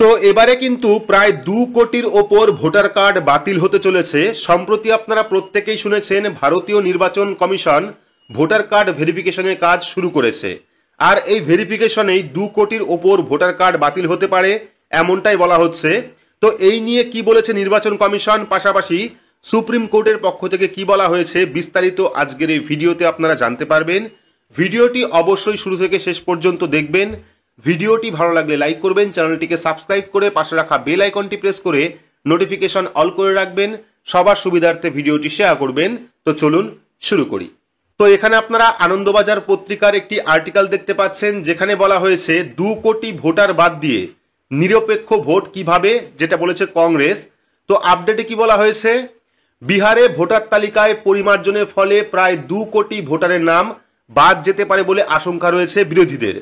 তো এবারে কিন্তু প্রায় 2 কোটির ওপর ভোটার কার্ড বাতিল হতে চলেছে। সম্প্রতি আপনারা প্রত্যেকেই শুনেছেন ভারতীয় নির্বাচন কমিশন ভোটার কার্ড ভেরিফিকেশনের কাজ শুরু করেছে। আর এই ভেরিফিকেশনেই 2 কোটির ওপর ভোটার কার্ড বাতিল হতে পারে এমনটাই বলা হচ্ছে। তো এই নিয়ে কি বলেছে নির্বাচন কমিশন, পাশাপাশি সুপ্রিম কোর্টের পক্ষ থেকে কি বলা হয়েছে, বিস্তারিত আজকের এই ভিডিওতে আপনারা জানতে পারবেন। ভিডিওটি অবশ্যই শুরু থেকে শেষ পর্যন্ত দেখবেন। ভিডিওটি ভালো লাগলে লাইক করবেন, চ্যানেলটিকে সাবস্ক্রাইব করে পাশে রাখা বেল আইকনটি প্রেস করে নোটিফিকেশন অল করে রাখবেন, সবার সুবিধার্থে ভিডিওটি শেয়ার করবেন। তো চলুন শুরু করি। তো এখানে আপনারা আনন্দবাজার পত্রিকার একটি আর্টিকেল দেখতে পাচ্ছেন, যেখানে বলা হয়েছে 2 কোটি ভোটার বাদ দিয়ে নিরপেক্ষ ভোট কিভাবে, যেটা বলেছে কংগ্রেস। তো আপডেটে কি বলা হয়েছে, বিহারে ভোটার তালিকায় পরিমার্জনের ফলে প্রায় 2 কোটি ভোটারের নাম বাদ যেতে পারে বলে আশঙ্কা রয়েছে বিরোধীদের।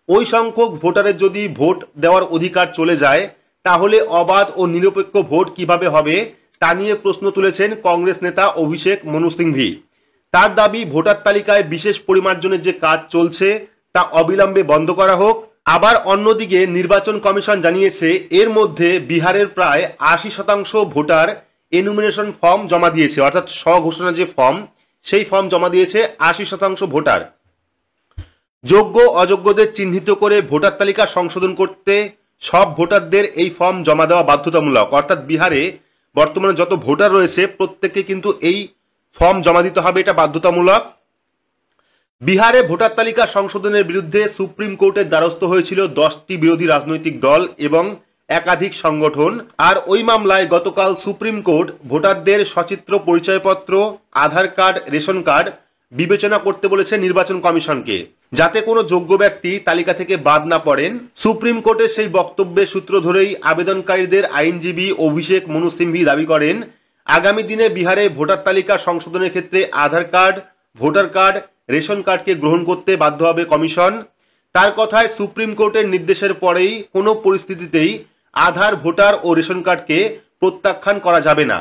ওই সংখ্যক ভোটারের যদি ভোট দেওয়ার অধিকার চলে যায়, তাহলে অবাধ ও নিরপেক্ষ ভোট কিভাবে হবে তা নিয়ে প্রশ্ন তুলেছেন কংগ্রেস নেতা অভিষেক মনু সিংভি। তার দাবি, ভোটার তালিকায় বিশেষ পরিমার্জনের যে কাজ চলছে তা অবিলম্বে বন্ধ করা হোক। আবার অন্যদিকে নির্বাচন কমিশন জানিয়েছে, এর মধ্যে বিহারের প্রায় 80% ভোটার এনুমিনেশন ফর্ম জমা দিয়েছে, অর্থাৎ স্বঘোষণা যে ফর্ম, সেই ফর্ম জমা দিয়েছে 80% ভোটার। যোগ্য অযোগ্যদের চিহ্নিত করে ভোটার তালিকা সংশোধন করতে সব ভোটারদের এই ফর্ম জমা দেওয়া বাধ্যতামূলক। অর্থাৎ বিহারে বর্তমানে যত ভোটার রয়েছে প্রত্যেককে কিন্তু এই ফর্ম জমা দিতে হবে, এটা বাধ্যতামূলক। বিহারে ভোটার তালিকা সংশোধনের বিরুদ্ধে সুপ্রিম কোর্টের দ্বারস্থ হয়েছিল 10টি বিরোধী রাজনৈতিক দল এবং একাধিক সংগঠন। আর ওই মামলায় গতকাল সুপ্রিম কোর্ট ভোটারদের সচিত্র পরিচয়পত্র, আধার কার্ড, রেশন কার্ড বিবেচনা করতে বলেছে নির্বাচন কমিশনকে, যাতে কোনো যোগ্য ব্যক্তি তালিকা থেকে বাদ না পড়েন। সুপ্রিম কোর্টের সেই বক্তব্যের সূত্র ধরেই আবেদনকারীদের আইনজীবী অভিষেক মনু সিংভি দাবি করেন, আগামী দিনে বিহারে ভোটার তালিকা সংশোধনের ক্ষেত্রে আধার কার্ড, ভোটার কার্ড, রেশন কার্ডকে গ্রহণ করতে বাধ্য হবে কমিশন। তার কথায়, সুপ্রিম কোর্টের নির্দেশের পরেই কোনো পরিস্থিতিতেই আধার, ভোটার ও রেশন কার্ডকে প্রত্যাখ্যান করা যাবে না।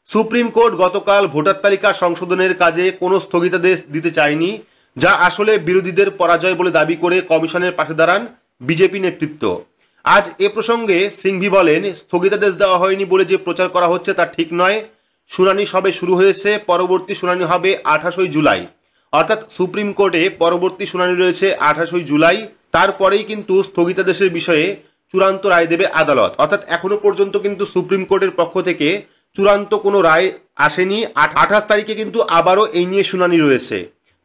সুপ্রিম কোর্ট গতকাল ভোটার তালিকা সংশোধনের কাজে কোনো স্থগিতাদেশ দিতে চায়নি, যা আসলে বিরোধীদের পরাজয় বলে দাবি করে কমিশনের পাশে দাঁড়ান বিজেপি নেতৃত্ব। আজ এ প্রসঙ্গে সিংভি বলেন, স্থগিতাদেশ দেওয়া হয়নি বলে যে প্রচার করা হচ্ছে তা ঠিক নয়। শুনানি সবে শুরু হয়েছে, পরবর্তী শুনানি হবে 28 জুলাই। অর্থাৎ সুপ্রিম কোর্টে পরবর্তী শুনানি রয়েছে 28 জুলাই। তারপরেই কিন্তু স্থগিতাদেশের বিষয়ে চূড়ান্ত রায় দেবে আদালত। অর্থাৎ এখনো পর্যন্ত কিন্তু সুপ্রিম কোর্টের পক্ষ থেকে চূড়ান্ত কোনো রায় আসেনি। 28 তারিখে কিন্তু আবারও এই নিয়ে শুনানি রয়েছে।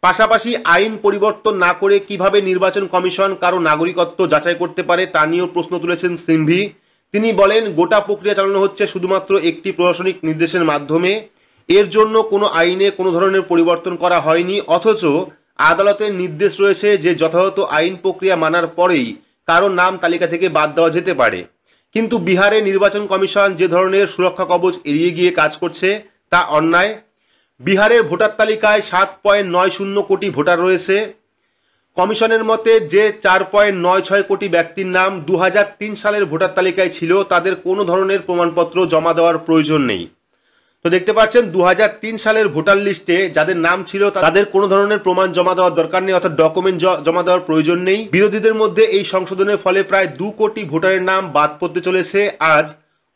পাশাপাশি আইন পরিবর্তন না করে কিভাবে নির্বাচন কমিশন কারো নাগরিকত্ব যাচাই করতে পারে তা নিয়েও প্রশ্ন তুলেছেন সিংভি। তিনি বলেন, গোটা প্রক্রিয়া চালানো হচ্ছে শুধুমাত্র একটি প্রশাসনিক নির্দেশের মাধ্যমে। এর জন্য কোনো আইনে কোনো ধরনের পরিবর্তন করা হয়নি, অথচ আদালতের নির্দেশ রয়েছে যে যথাযথ আইন প্রক্রিয়া মানার পরেই কারো নাম তালিকা থেকে বাদ দেওয়া যেতে পারে। কিন্তু বিহারে নির্বাচন কমিশন যে ধরনের সুরক্ষা কবচ এড়িয়ে গিয়ে কাজ করছে তা অন্যায়। বিহারের ভোটার তালিকায় 7.90 কোটি ভোটার রয়েছে। কমিশনের মতে, যে 4.96 কোটি ব্যক্তির নাম 2003 সালের ভোটার তালিকায় ছিল, তাদের কোনো ধরনের প্রমাণপত্র জমা দেওয়ার প্রয়োজন নেই। তো দেখতে পাচ্ছেন, 2003 সালের ভোটার লিস্টে যাদের নাম ছিল তাদের কোনো ধরনের প্রমাণ জমা দেওয়ার দরকার নেই, অর্থাৎ ডকুমেন্ট জমা দেওয়ার প্রয়োজন নেই। বিরোধীদের মধ্যে এই সংশোধনের ফলে প্রায় 2 কোটি ভোটারের নাম বাদ পড়তে চলেছে। আজ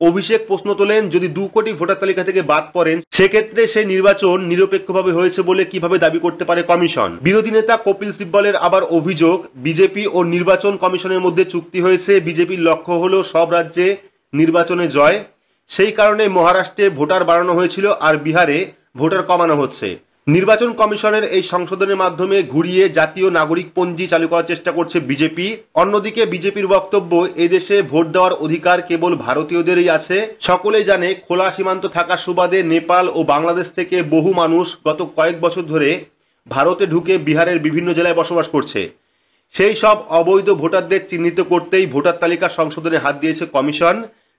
অভিষেক প্রশ্ন তোলেন, যদি 2 কোটি ভোটার তালিকা থেকে বাদ পড়েন, সেক্ষেত্রে সেই নির্বাচন নিরপেক্ষভাবে হয়েছে বলে কিভাবে দাবি করতে পারে কমিশন। বিরোধী নেতা কপিল সিব্বলের আবার অভিযোগ, বিজেপি ও নির্বাচন কমিশনের মধ্যে চুক্তি হয়েছে, বিজেপির লক্ষ্য হলো সব রাজ্যে নির্বাচনে জয়। সেই কারণে মহারাষ্ট্রে ভোটার বাড়ানো হয়েছিল আর বিহারে ভোটার কমানো হচ্ছে। নির্বাচন কমিশনের এই সংশোধনের মাধ্যমে ঘুরিয়ে জাতীয় নাগরিক পঞ্জি চালু করার চেষ্টা করছে বিজেপি। অন্যদিকে বিজেপির বক্তব্য, এদেশে ভোট দেওয়ার অধিকার কেবল ভারতীয়দেরই আছে। সকলেই জানে, খোলা সীমান্ত থাকার সুবাদে নেপাল ও বাংলাদেশ থেকে বহু মানুষ গত কয়েক বছর ধরে ভারতে ঢুকে বিহারের বিভিন্ন জেলায় বসবাস করছে। সেই সব অবৈধ ভোটারদের চিহ্নিত করতেই ভোটার তালিকা সংশোধনে হাত দিয়েছে কমিশন।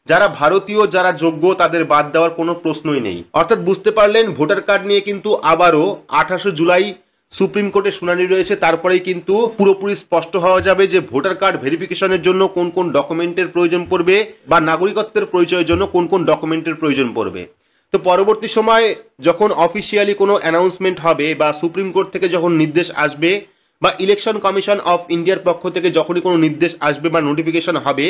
যারা ভারতীয়, যারা যোগ্য, তাদের বাদ দেওয়ার কোনো প্রশ্নই নেই। অর্থাৎ বুঝতে পারলেন, ভোটার কার্ড নিয়ে কিন্তু আবারও 28 জুলাই সুপ্রিম কোর্টে শুনানি রয়েছে। তারপরেই কিন্তু পুরোপুরি স্পষ্ট হওয়া যাবে যে ভোটার কার্ড ভেরিফিকেশনের জন্য কোন কোন ডকুমেন্টের প্রয়োজন পড়বে বা নাগরিকত্বের পরিচয়ের জন্য কোন কোন ডকুমেন্টের প্রয়োজন পড়বে। তো পরবর্তী সময় যখন অফিসিয়ালি কোনো অ্যানাউন্সমেন্ট হবে বা সুপ্রিম কোর্ট থেকে যখন নির্দেশ আসবে বা ইলেকশন কমিশন অফ ইন্ডিয়ার পক্ষ থেকে যখনই কোনো নির্দেশ আসবে বা নোটিফিকেশন হবে,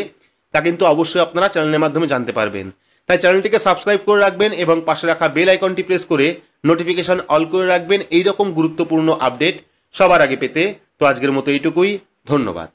তা কিন্তু অবশ্যই আপনারা চ্যানেলের মাধ্যমে জানতে পারবেন। তাই চ্যানেলটিকে সাবস্ক্রাইব করে রাখবেন এবং পাশে রাখা বেল আইকনটি প্রেস করে নোটিফিকেশন অল করে রাখবেন এইরকম গুরুত্বপূর্ণ আপডেট সবার আগে পেতে। তো আজকের মতো এইটুকুই, ধন্যবাদ।